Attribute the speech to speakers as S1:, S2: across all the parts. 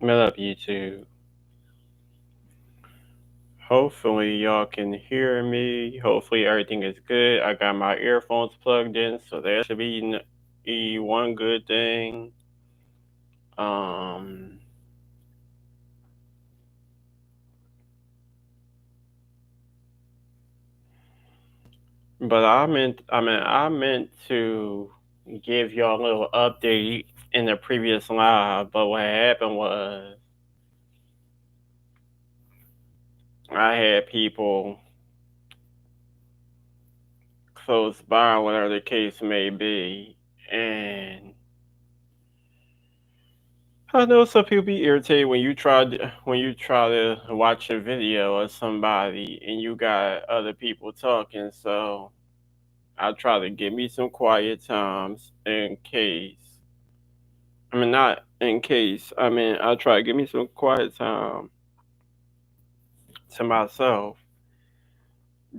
S1: What up, YouTube? Hopefully, y'all can hear me. Hopefully, everything is good. I got my earphones plugged in, so that should be one good thing. Um, but I meant to give y'all a little update in the previous live, but what happened was I had people close by, whatever the case may be, and I know some people be irritated when you try to watch a video of somebody and you got other people talking. So I try to give me some quiet times in case. Not in case. I try to give me some quiet time to myself,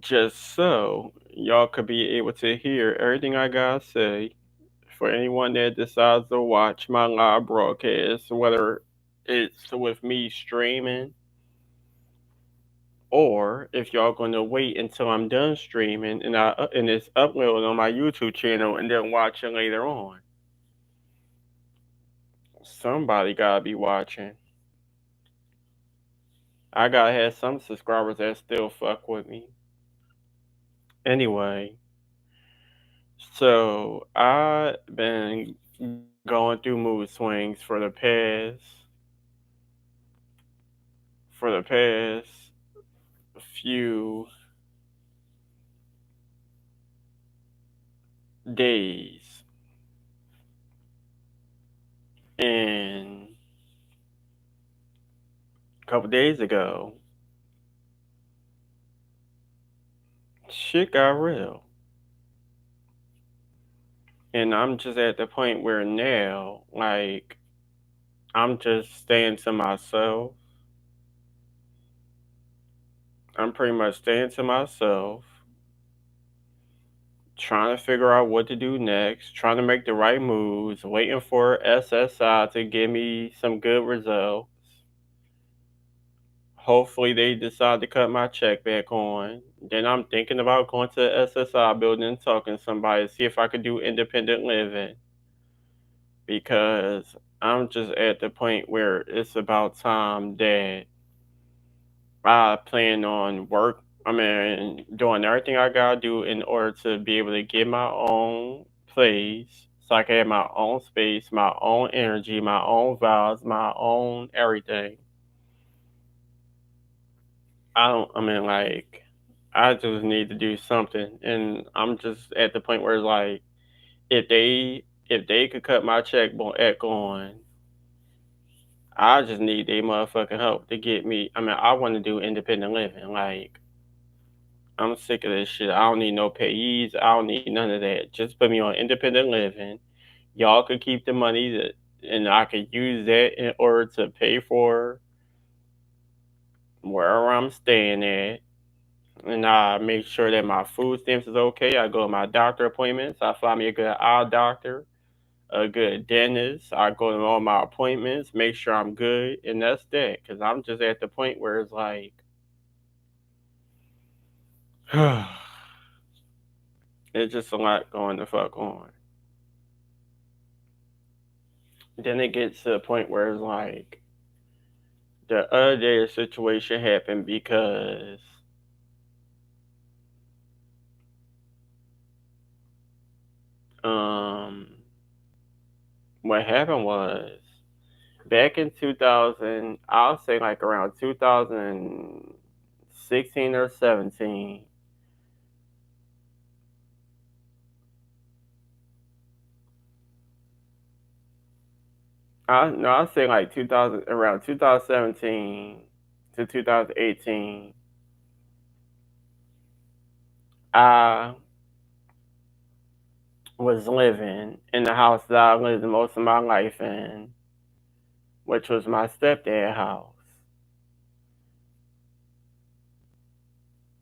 S1: just so y'all could be able to hear everything I gotta say. For anyone that decides to watch my live broadcast, whether it's with me streaming, or if y'all gonna wait until I'm done streaming and it's uploaded on my YouTube channel and then watch it later on. Somebody gotta be watching. I gotta have some subscribers that still fuck with me. Anyway, so I've been going through mood swings for the past few days. And a couple days ago, shit got real. And I'm just at the point where now, like, I'm just staying to myself. I'm pretty much staying to myself, trying to figure out what to do next, trying to make the right moves, waiting for SSI to give me some good results. Hopefully, they decide to cut my check back on. Then I'm thinking about going to the SSI building and talking to somebody to see if I could do independent living, because I'm just at the point where it's about time that I plan on doing everything I gotta do in order to be able to get my own place, so I can have my own space, my own energy, my own vibes, my own everything. I don't, I mean, like, I just need to do something, and I'm just at the point where it's like, if they could cut my check on, I just need their motherfucking help to get me. I want to do independent living. Like, I'm sick of this shit. I don't need no payees. I don't need none of that. Just put me on independent living. Y'all could keep the money and I could use that in order to pay for wherever I'm staying at. And I make sure that my food stamps is okay. I go to my doctor appointments. I find me a good eye doctor, a good dentist. I go to all my appointments, make sure I'm good, and that's that. Cause I'm just at the point where it's like, it's just a lot going the fuck on. Then it gets to the point where it's like, the other day a situation happened because um what happened was, back in 2000, I'll say like around 2016 or 17, I no, I'll say like 2000, around 2017 to 2018, I was living in the house that I lived most of my life in, which was my stepdad house.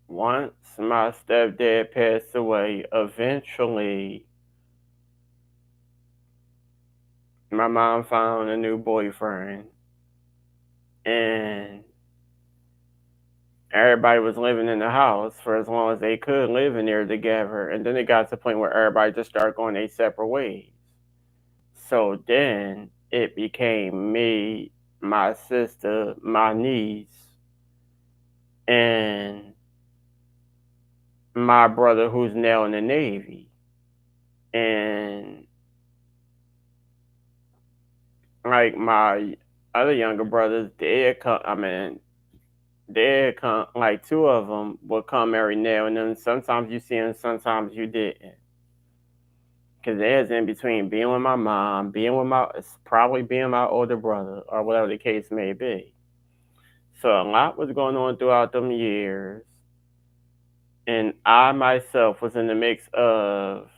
S1: Once my stepdad passed away, eventually my mom found a new boyfriend. and everybody was living in the house for as long as they could live in there together. And then it got to the point where everybody just started going their separate ways. So then it became me, my sister, my niece, and my brother who's now in the Navy. And like my other younger brothers, they had come, like two of them would come every now and then. Sometimes you see them, sometimes you didn't. Because they was in between being with my mom, probably being my older brother, or whatever the case may be. So a lot was going on throughout them years. And I myself was in the mix of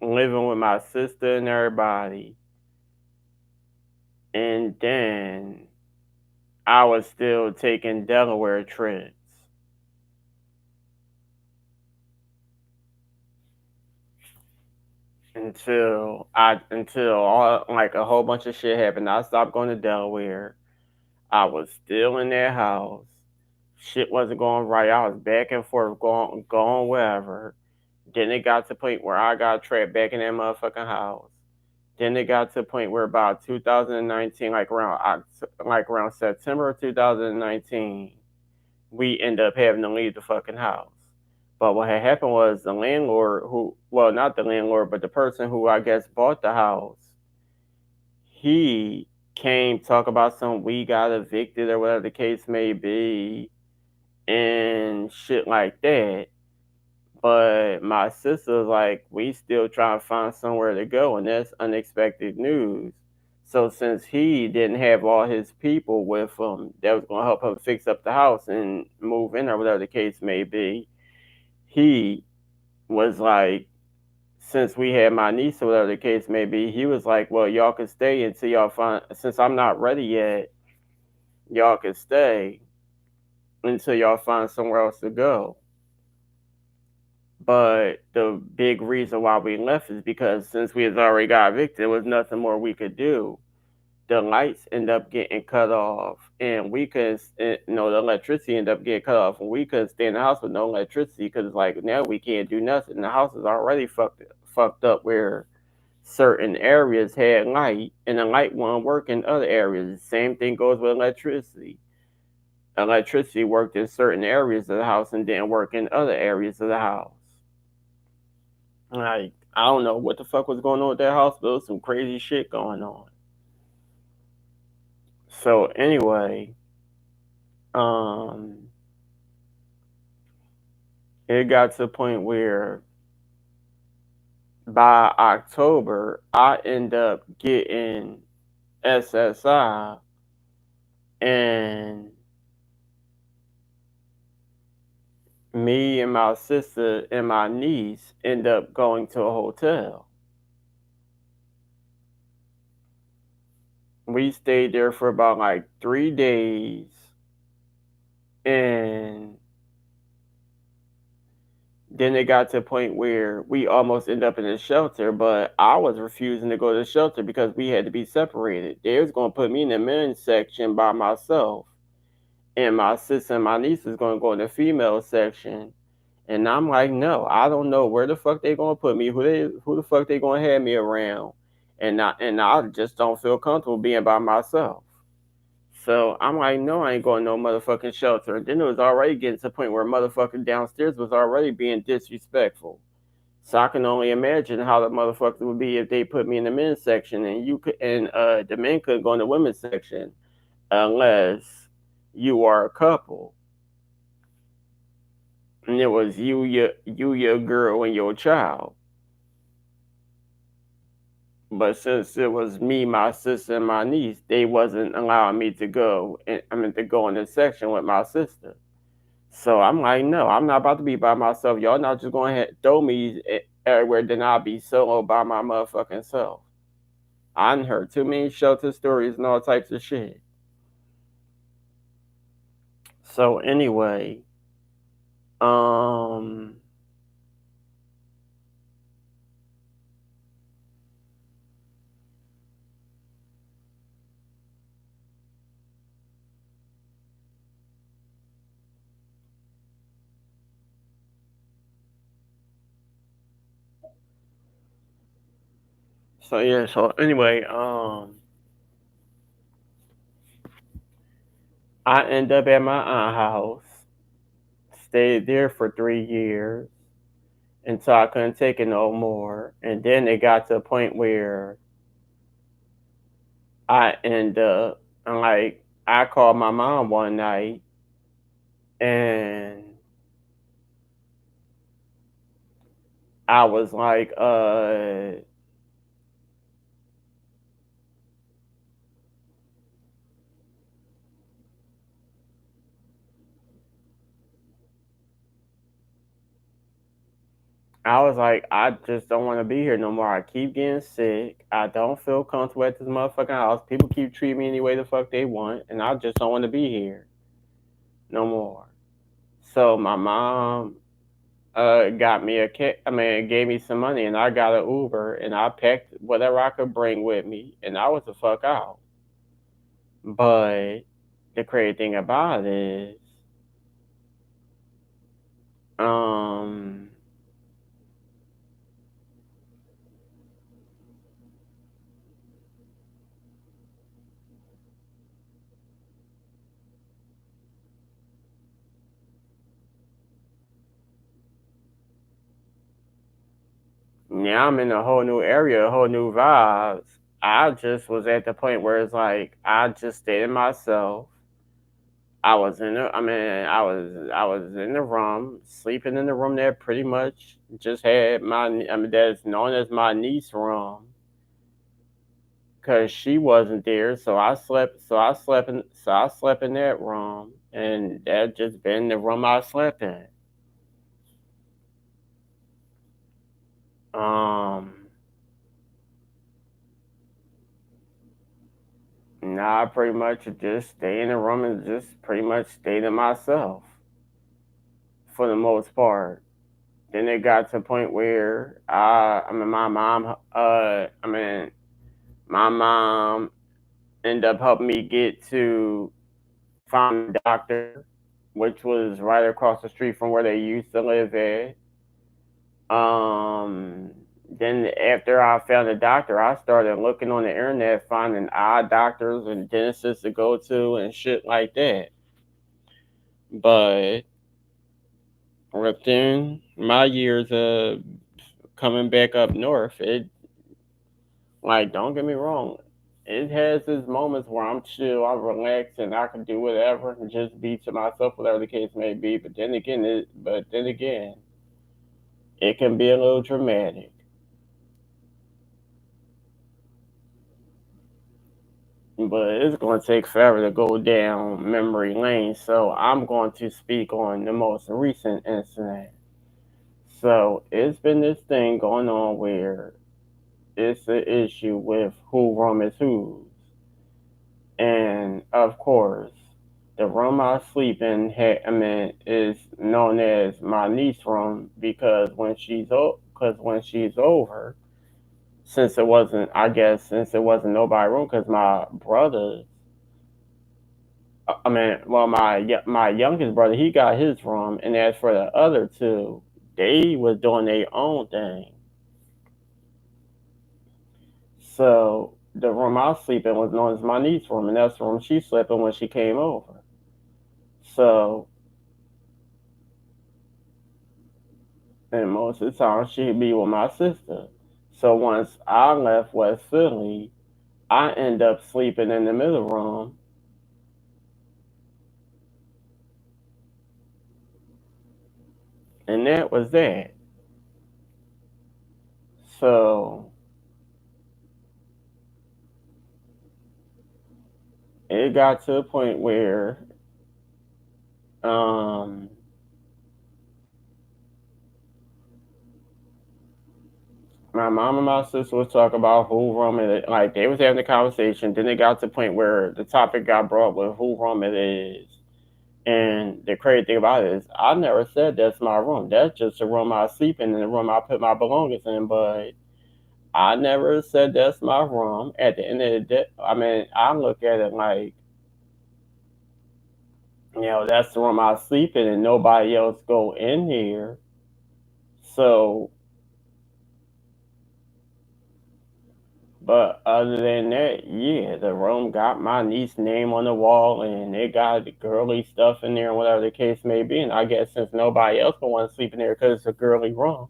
S1: living with my sister and everybody. And then I was still taking Delaware trips until all like a whole bunch of shit happened. I stopped going to Delaware. I was still in that house. Shit wasn't going right. I was back and forth going wherever. Then it got to the point where I got trapped back in that motherfucking house. Then it got to the point where about 2019, like around September of 2019, we ended up having to leave the fucking house. But what had happened was the landlord well, not the landlord, but the person who I guess bought the house, he came talk about some we got evicted or whatever the case may be and shit like that. But my sister was like, we still trying to find somewhere to go, and that's unexpected news. So since he didn't have all his people with him that was gonna help him fix up the house and move in or whatever the case may be, he was like, since we had my niece or whatever the case may be, he was like, well, y'all can stay until y'all find. Since I'm not ready yet, y'all can stay until y'all find somewhere else to go. But the big reason why we left is because since we had already got evicted, there was nothing more we could do. The lights end up getting cut off, and we couldn't, the electricity ended up getting cut off, and we couldn't stay in the house with no electricity because it's like now we can't do nothing. The house is already fucked up where certain areas had light, and the light won't work in other areas. The same thing goes with electricity. Electricity worked in certain areas of the house and didn't work in other areas of the house. Like, I don't know what the fuck was going on with that house, but there was some crazy shit going on. So anyway, um, it got to the point where by October, I end up getting SSI, and me and my sister and my niece end up going to a hotel. We stayed there for about like 3 days, and then it got to a point where we almost ended up in a shelter, but I was refusing to go to the shelter because we had to be separated. They was going to put me in the men's section by myself, and my sister and my niece was going to go in the female section. And I'm like, no, I don't know where the fuck they going to put me, who the fuck they going to have me around, and I just don't feel comfortable being by myself. So I'm like, no, I ain't going to no motherfucking shelter. And then it was already getting to the point where motherfucking downstairs was already being disrespectful. So I can only imagine how the motherfuckers would be if they put me in the men's section and the men couldn't go in the women's section unless you are a couple. And it was your girl, and your child. But since it was me, my sister, and my niece, they wasn't allowing me to go. To go in the section with my sister. So I'm like, no, I'm not about to be by myself. Y'all not just going to throw me everywhere, then I'll be solo by my motherfucking self. I done heard too many shelter stories and all types of shit. So anyway, um, So yeah. So anyway, I end up at my aunt house. Stayed there for 3 years until I couldn't take it no more, and then it got to a point where I end up like I called my mom one night and I was like, I just don't want to be here no more. I keep getting sick. I don't feel comfortable at this motherfucking house. People keep treating me any way the fuck they want, and I just don't want to be here no more. So my mom got me gave me some money, and I got an Uber, and I packed whatever I could bring with me, and I was the fuck out. But the crazy thing about it is, um, now I'm in a whole new area, a whole new vibes. I just was at the point where it's like I just stayed in myself. I was in the room, sleeping in the room there pretty much. Just had that's known as my niece room because she wasn't there, so I slept in that room, and that just been the room I slept in. Um, Now I pretty much just stay in the room and just pretty much stay to myself for the most part. Then it got to a point where my mom ended up helping me get to find a doctor, which was right across the street from where they used to live at. Um, then after I found a doctor, I started looking on the internet, finding odd doctors and dentists to go to and shit like that. But within my years of coming back up north, it like don't get me wrong, it has its moments where I'm chill, I'm relaxed, and I can do whatever and just be to myself, whatever the case may be. But then again, it can be a little dramatic. But it's going to take forever to go down memory lane, so I'm going to speak on the most recent incident. So it's been this thing going on where it's an issue with who room is whose. And of course, the room I sleep in is known as my niece room because when she's over, since it wasn't nobody room, because my brother, my youngest brother, he got his room, and as for the other two, they was doing their own thing. So the room I sleep in was known as my niece's room, and that's the room she slept in when she came over. So, and most of the time she'd be with my sister. So once I left West Philly, I end up sleeping in the middle room, and that was that. So it got to a point where um, my mom and my sister was talking about who room it is. Like they was having a conversation. Then it got to the point where the topic got brought with who room it is. And the crazy thing about it is, I never said that's my room. That's just the room I sleep in and the room I put my belongings in. But I never said that's my room. At the end of the day, I look at it like, that's the room I sleep in and nobody else go in here. So But other than that, yeah, the room got my niece's name on the wall and it got the girly stuff in there and whatever the case may be. And I guess since nobody else will want to sleep in there because it's a girly room,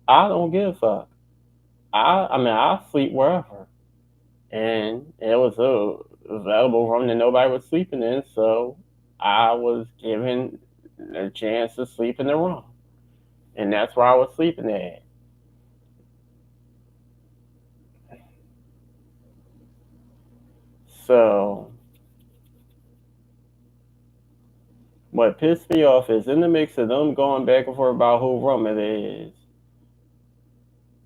S1: I don't give a fuck. I mean, I sleep wherever. And it was a available room that nobody was sleeping in, so I was given a chance to sleep in the room. And that's where I was sleeping at. So what pissed me off is in the mix of them going back and forth about who room it is,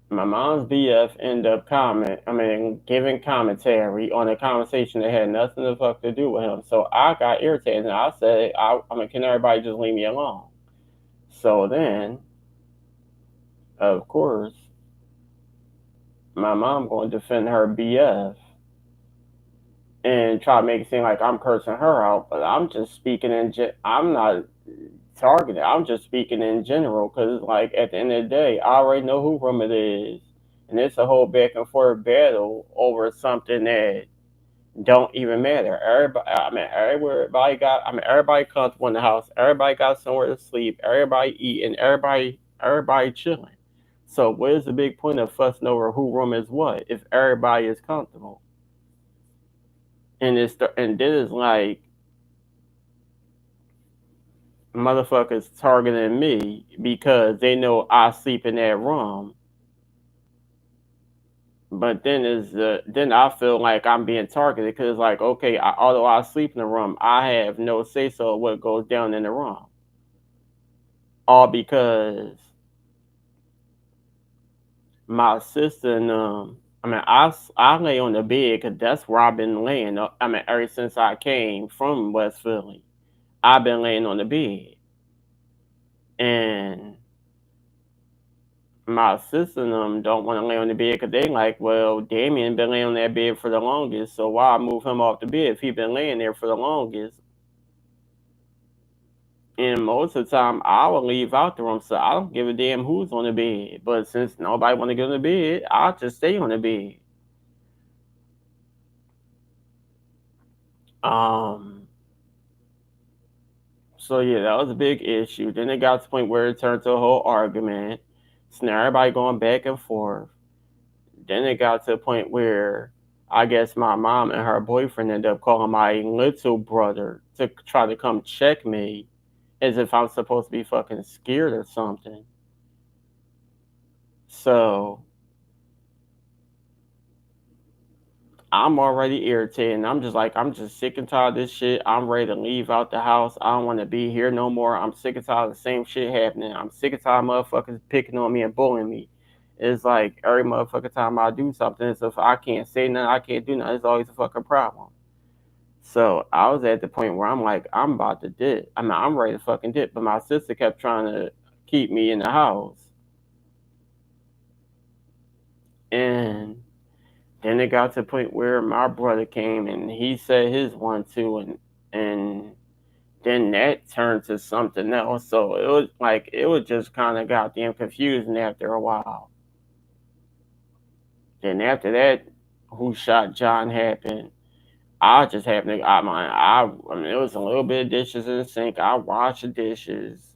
S1: my mom's BF ended up giving commentary on a conversation that had nothing to fuck to do with him. So I got irritated and I said, can everybody just leave me alone? So then, of course, my mom going to defend her BF and try to make it seem like I'm cursing her out, but I'm just speaking I'm not targeted. I'm just speaking in general because, like, at the end of the day, I already know who room it is, and it's a whole back and forth battle over something that don't even matter. Everybody comfortable in the house. Everybody got somewhere to sleep. Everybody eating. Everybody chilling. So, what is the big point of fussing over who room is what if everybody is comfortable? And then it's like motherfuckers targeting me because they know I sleep in that room. But then I feel like I'm being targeted because like okay, although I sleep in the room, I have no say so of what goes down in the room. All because my sister and I lay on the bed because that's where I've been laying. Ever since I came from West Philly, I've been laying on the bed, and my sister and them don't want to lay on the bed because they like, well, Damien been laying on that bed for the longest, so why move him off the bed if he been laying there for the longest? And most of the time, I will leave out the room, so I don't give a damn who's on the bed. But since nobody want to get on the bed, I'll just stay on the bed. Um. So yeah, that was a big issue. Then it got to the point where it turned to a whole argument. So now everybody going back and forth. Then it got to the point where I guess my mom and her boyfriend ended up calling my little brother to try to come check me as if I'm supposed to be fucking scared or something. So I'm already irritated. And I'm just like, I'm just sick and tired of this shit. I'm ready to leave out the house. I don't want to be here no more. I'm sick and tired of the same shit happening. I'm sick and tired of motherfuckers picking on me and bullying me. It's like every motherfucking time I do something, it's if I can't say nothing, I can't do nothing. It's always a fucking problem. So I was at the point where I'm like, I'm about to dip. I'm ready to fucking dip. But my sister kept trying to keep me in the house. And then it got to the point where my brother came and he said his one too, and then that turned to something else. So it was just kind of goddamn confusing after a while. Then after that, who shot John happened. I just happened to I mean it was a little bit of dishes in the sink. I washed the dishes.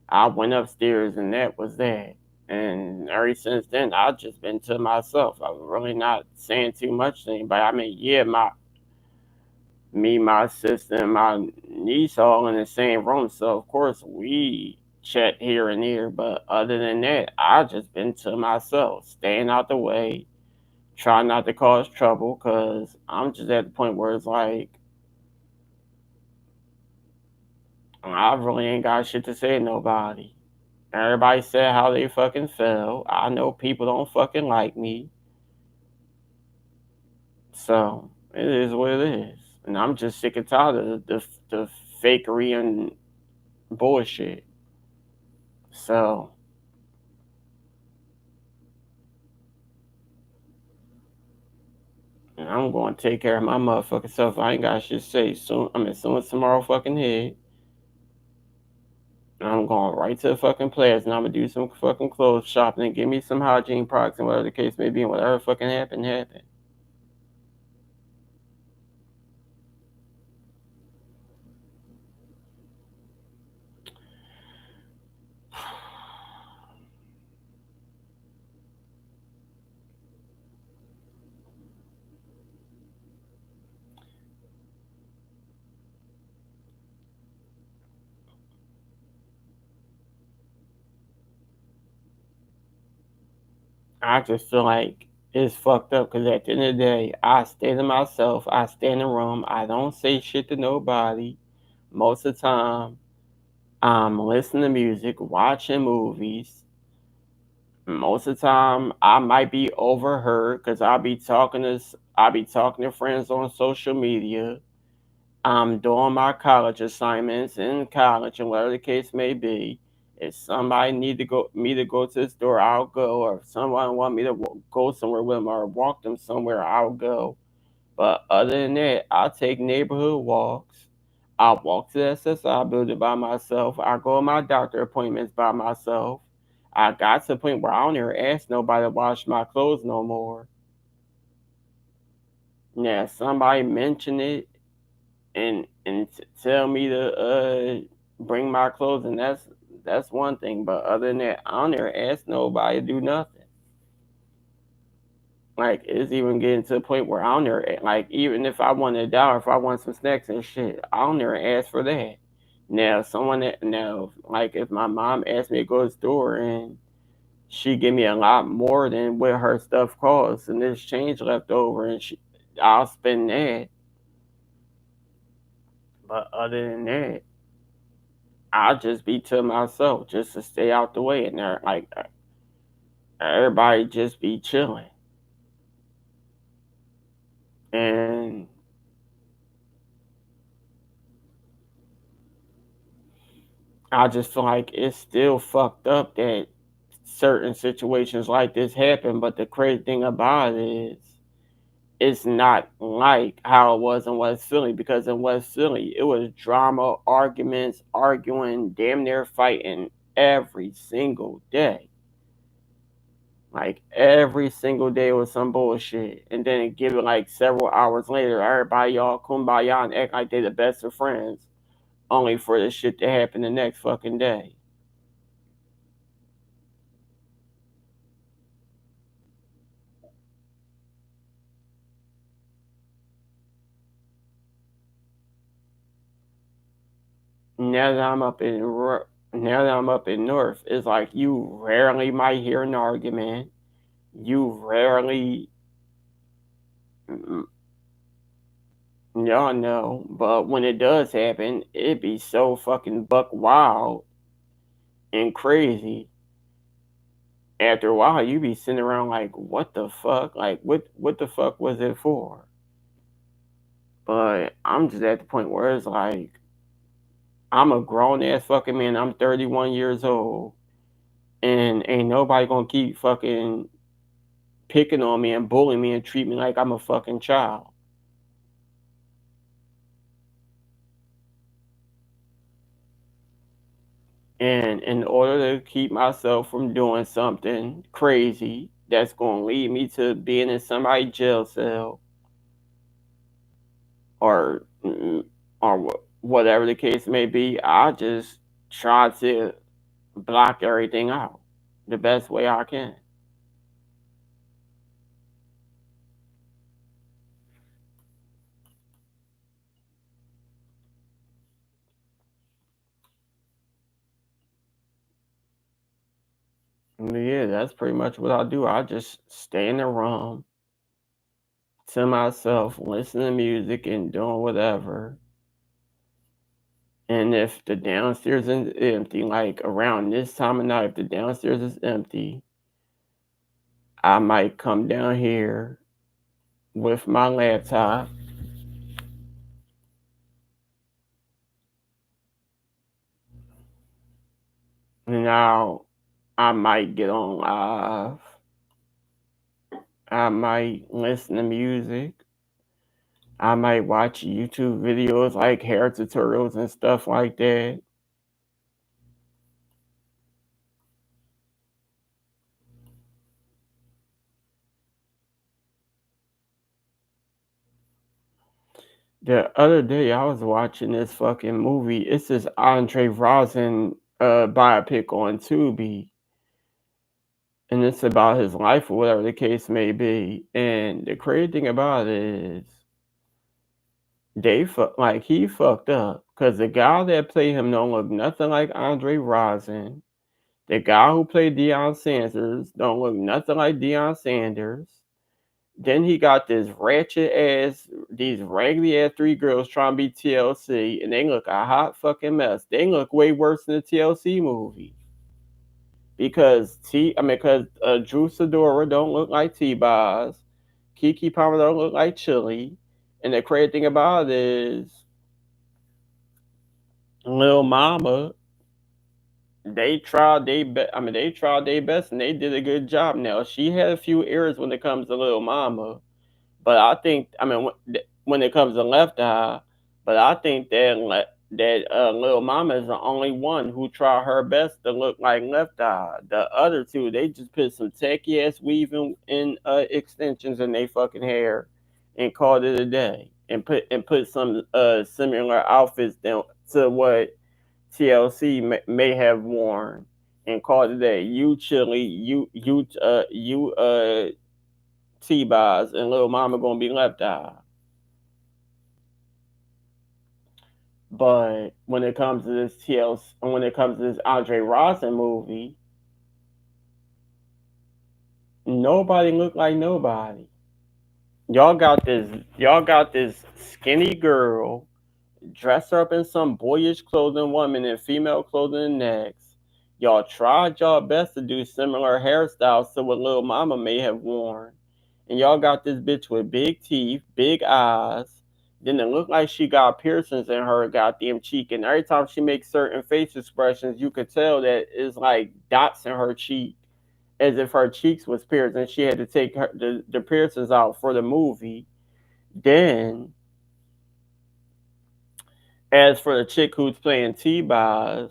S1: I went upstairs and that was that. And ever since then, I've just been to myself. I'm really not saying too much to anybody. I mean, yeah, my sister, and my niece all in the same room, so of course we chat here and there. But other than that, I just been to myself, staying out the way, trying not to cause trouble, cause I'm just at the point where it's like I really ain't got shit to say to nobody. Everybody said how they fucking felt. I know people don't fucking like me. So it is what it is. And I'm just sick and tired of the fakery and bullshit. So I'm going to take care of my motherfucking self. I ain't got shit to say. Soon as tomorrow fucking hit, And I'm going right to the fucking place and I'm gonna do some fucking clothes shopping and give me some hygiene products and whatever the case may be and whatever fucking happened. I just feel like it's fucked up because at the end of the day, I stay to myself. I stay in the room. I don't say shit to nobody. Most of the time, I'm listening to music, watching movies. Most of the time, I might be overheard because I be talking to friends on social media. I'm doing my college assignments in college and whatever the case may be. If somebody need to go me to go to the store, I'll go. Or if someone want me to go somewhere with them or walk them somewhere, I'll go. But other than that, I take neighborhood walks. I walk to the SSI building by myself. I go to my doctor appointments by myself. I got to the point where I don't ever ask nobody to wash my clothes no more. Now, somebody mention it and tell me to bring my clothes, and that's one thing. But other than that, I don't ever ask nobody to do nothing. Like it's even getting to the point where I don't ever like even if I want a dollar, if I want some snacks and shit, I don't ever ask for that. Now someone that now like if my mom asked me to go to the store and she give me a lot more than what her stuff costs, and there's change left over, and I'll spend that. But other than that, I'll just be to myself just to stay out the way, and they're like everybody just be chilling, and I just feel like it's still fucked up that certain situations like this happen. But the crazy thing about it is, it's not like how it was in West Philly because in West Philly it was drama, arguments, arguing, damn near fighting every single day. Like every single day was some bullshit, and then give it like several hours later, everybody all kumbaya and act like they the best of friends, only for the shit to happen the next fucking day. Now that I'm up in now that I'm up in North, it's like you rarely might hear an argument. You rarely, mm, y'all know, but when it does happen, it be so fucking buck wild and crazy. After a while you be sitting around like what the fuck, like what the fuck was it for? But I'm just at the point where it's like I'm a grown ass fucking man. I'm 31 years old, and ain't nobody gonna keep fucking picking on me and bullying me and treat me like I'm a fucking child. And in order to keep myself from doing something crazy that's gonna lead me to being in somebody's jail cell or whatever the case may be, I just try to block everything out the best way I can. Yeah, that's pretty much what I do. I just stay in the room to myself, listening to music and doing whatever. And if the downstairs is empty, like around this time of night, if the downstairs is empty, I might come down here with my laptop. And now I might get on live. I might listen to music. I might watch YouTube videos like hair tutorials and stuff like that. The other day I was watching this fucking movie. It's this Andre Rosin biopic on Tubi, and it's about his life or whatever the case may be. And the crazy thing about it is he fucked up because the guy that played him don't look nothing like Andre Rosin. The guy who played Deion Sanders don't look nothing like Deion Sanders. Then he got this ratchet ass, these raggedy ass three girls trying to be TLC, and they look a hot fucking mess. They look way worse than the TLC movie because Drew Sidora don't look like T-Boz, Kiki Palmer don't look like Chili, and the crazy thing about it is Lil Mama. They tried their best and they did a good job. Now she had a few errors when it comes to Lil Mama, but I think when it comes to Left Eye, but I think Lil Mama is the only one who tried her best to look like Left Eye. The other two, they just put some tacky ass weaving in extensions in their fucking hair and called it a day, and put some similar outfits down to what TLC may have worn and called it a day. You Chili, you T-Boz, and Little Mama gonna be Left Eye. But when it comes to this Andre Rosin movie, nobody looked like nobody. Y'all got this skinny girl dressed up in some boyish clothing, woman in female clothing next. Y'all tried y'all best to do similar hairstyles to what Little Mama may have worn. And y'all got this bitch with big teeth, big eyes. Then it looked like she got piercings in her goddamn cheek. And every time she makes certain face expressions, you could tell that it's like dots in her cheek, as if her cheeks was pierced and she had to take the piercings out for the movie. Then, as for the chick who's playing T-Boz,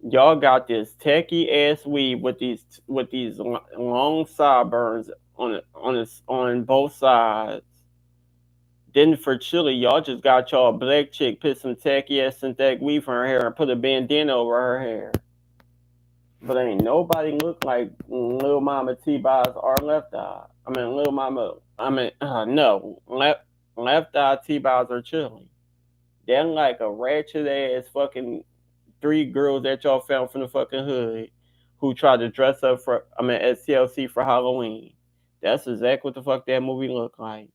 S1: y'all got this tacky ass weave with these long sideburns on both sides. Then for Chili, y'all just got y'all black chick put some tacky ass synthetic weave in her hair and put a bandana over her hair. But ain't nobody look like Lil Mama T-Boz or Left Eye. I mean Lil Mama. I mean no Left Eye T-Boz or Chili. They're like a ratchet ass fucking three girls that y'all found from the fucking hood who tried to dress up as TLC for Halloween. That's exactly what the fuck that movie looked like.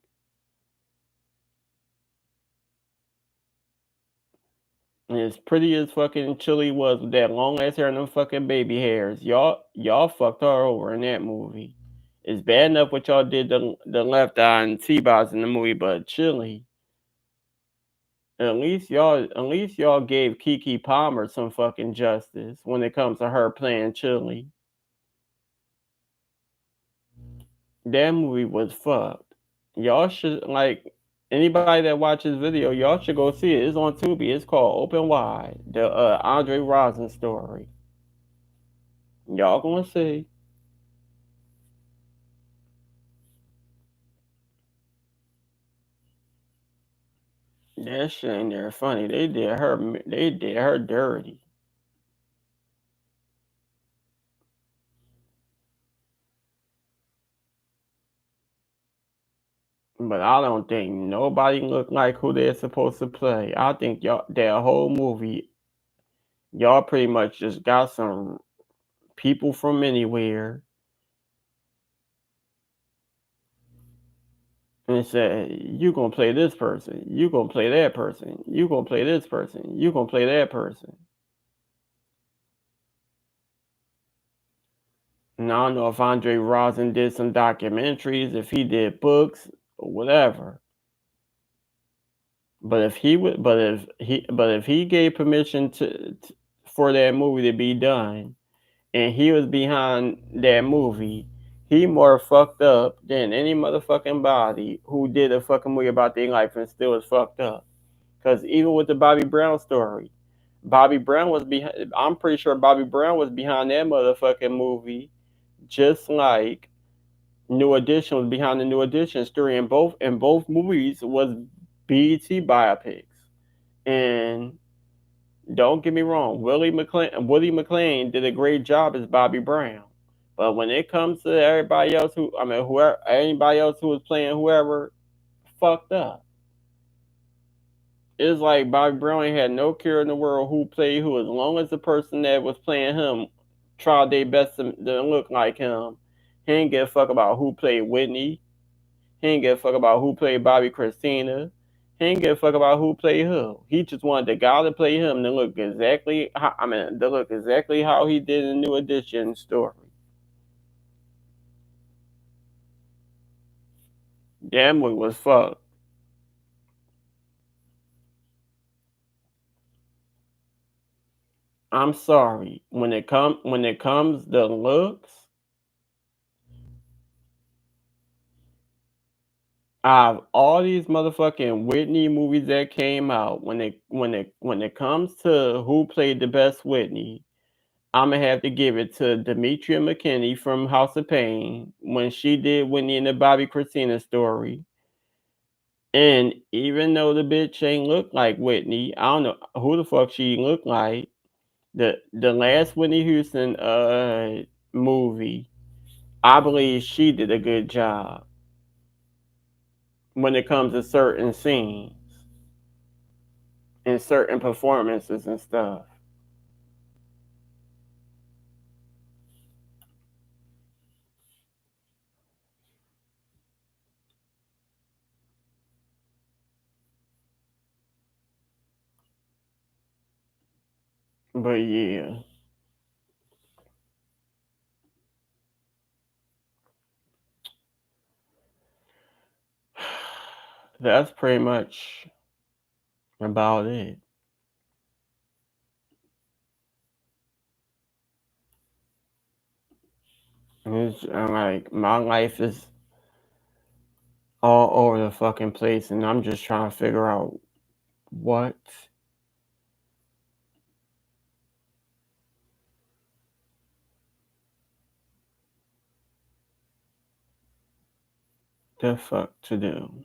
S1: And as pretty as fucking Chili was with that long ass hair and them fucking baby hairs, y'all fucked her over in that movie. It's bad enough what y'all did the Left Eye and T-Boz in the movie, but Chili, at least y'all gave Kiki Palmer some fucking justice when it comes to her playing Chili. That movie was fucked. Y'all should anybody that watches video, y'all should go see it. It's on Tubi. It's called Open Wide, the Andre Rosin story. Y'all gonna see. That shit ain't there funny. They did her dirty. But I don't think nobody look like who they're supposed to play. I think y'all that whole movie, y'all pretty much just got some people from anywhere and said, you gonna play this person, you gonna play that person, you gonna play this person, you gonna play that person. And I don't know if Andre Rosin did some documentaries, if he did books or whatever. But if he gave permission for that movie to be done, and he was behind that movie, he more fucked up than any motherfucking body who did a fucking movie about their life and still is fucked up. Because even with the Bobby Brown story, Bobby Brown was behind. I'm pretty sure Bobby Brown was behind that motherfucking movie, just like New Edition was behind the New Edition story. And both movies was BET biopics. And don't get me wrong, Willie McLean did a great job as Bobby Brown. But when it comes to everybody else whoever anybody else who was playing whoever fucked up. It's like Bobby Brown had no care in the world who played who, as long as the person that was playing him tried their best to look like him. He didn't give a fuck about who played Whitney. He didn't give a fuck about who played Bobby Christina. He didn't give a fuck about who played who. He just wanted the guy to play him to look exactly how he did in New Edition story. That movie was fucked. I'm sorry. When it comes to looks, out of all these motherfucking Whitney movies that came out, when it comes to who played the best Whitney, I'm gonna have to give it to Demetria McKinney from House of Pain when she did Whitney in the Bobby Christina story. And even though the bitch ain't look like Whitney, I don't know who the fuck she looked like. The last Whitney Houston movie, I believe she did a good job when it comes to certain scenes and certain performances and stuff. But yeah, that's pretty much about it. I'm like my life is all over the fucking place, and I'm just trying to figure out what the fuck to do.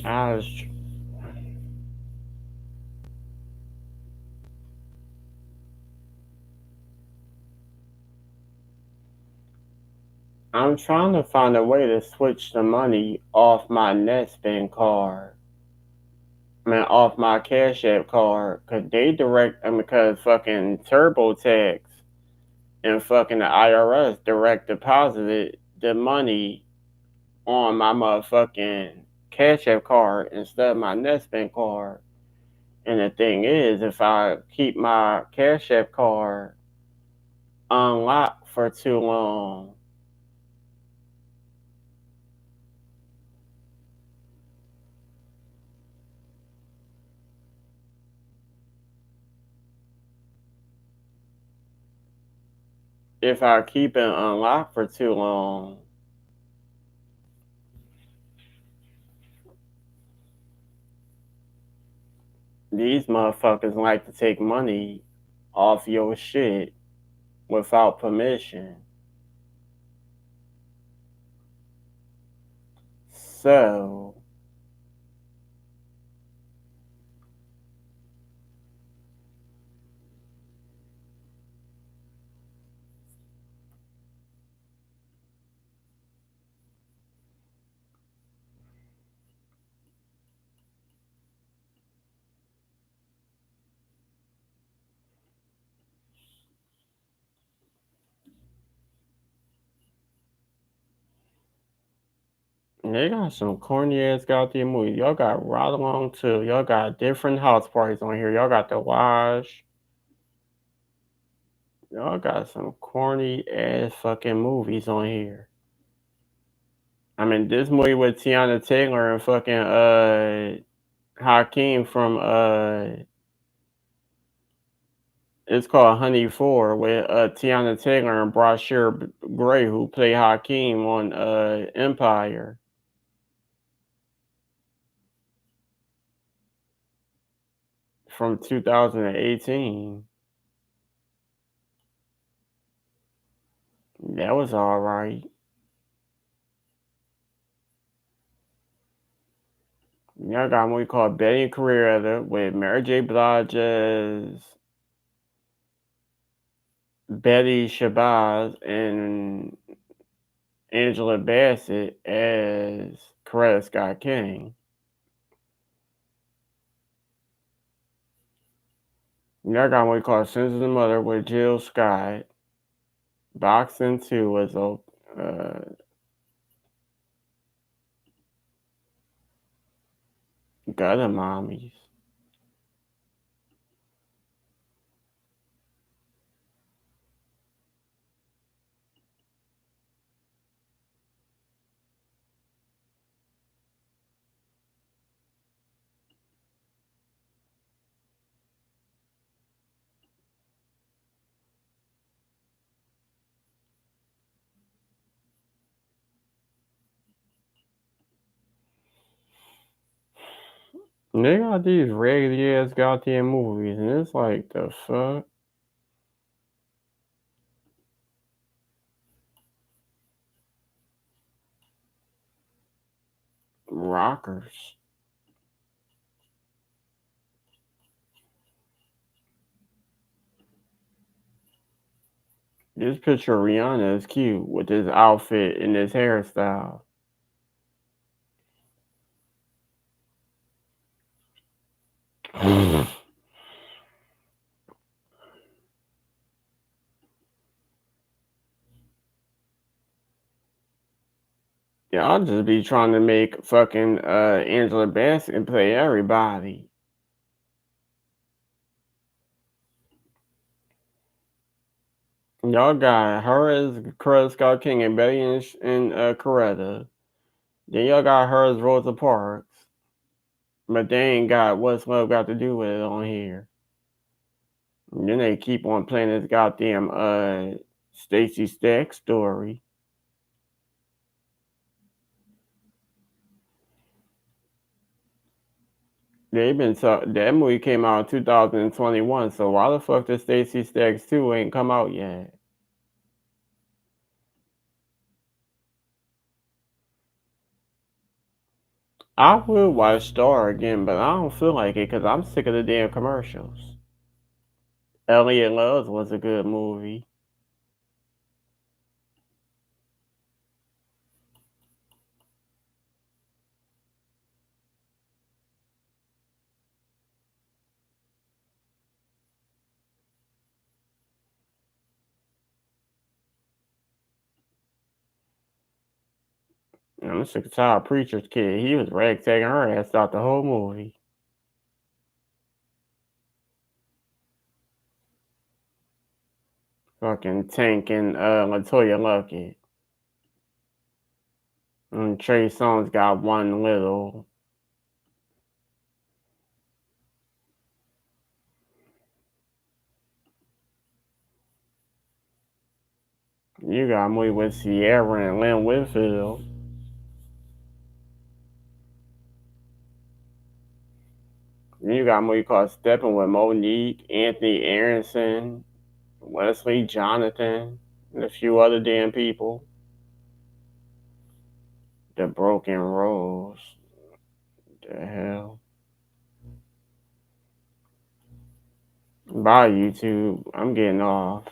S1: I was, I'm trying to find a way to switch the money off my Netspend card. I mean, off my Cash App card, cause they because fucking TurboTax and fucking the IRS direct deposited the money on my motherfucking Cash App card instead of my Netspend card. And the thing is, if I keep my Cash App card unlocked for too long, if I keep it unlocked for too long, these motherfuckers like to take money off your shit without permission. So they got some corny ass goddamn movies. Y'all got Ride Along too. Y'all got different house parties on here. Y'all got The Wash. Y'all got some corny ass fucking movies on here. I mean, this movie with Tiana Taylor and fucking Hakeem from it's called Honey 4 with Tiana Taylor and Brashear Gray who play Hakeem on Empire from 2018. That was all right. Y'all got a movie called Betty and Carrera with Mary J. Blige as Betty Shabazz and Angela Bassett as Coretta Scott King. Y'all got a movie called Sins of the Mother with Jill Scott. Boxing 2 was Gutter Mommies. They got these regular ass goddamn movies, and it's like the fuck. Rockers. This picture of Rihanna is cute with this outfit and this hairstyle. Y'all just be trying to make fucking Angela Bassett play everybody. Y'all got her as Coretta Scott King and Betty and Coretta. Then y'all got her as Rosa Parks. But they ain't got What's Love Got to Do with it on here. And then they keep on playing this goddamn Stacey Stack story. That movie came out in 2021, so why the fuck does Stacey Stacks 2 ain't come out yet? I would watch Star again, but I don't feel like it because I'm sick of the damn commercials. Elliot Loves was a good movie. I'm sick of Tyler Preacher's kid. He was ragtagging her ass out the whole movie. Fucking Tank and Latoya Luckett. And Trey Songz got one little. You got a movie with Sierra and Lynn Whitfield. Then you got a movie called Stepping with Monique, Anthony Aronson, Wesley Jonathan, and a few other damn people. The Broken Rose. The hell? Bye, YouTube. I'm getting off.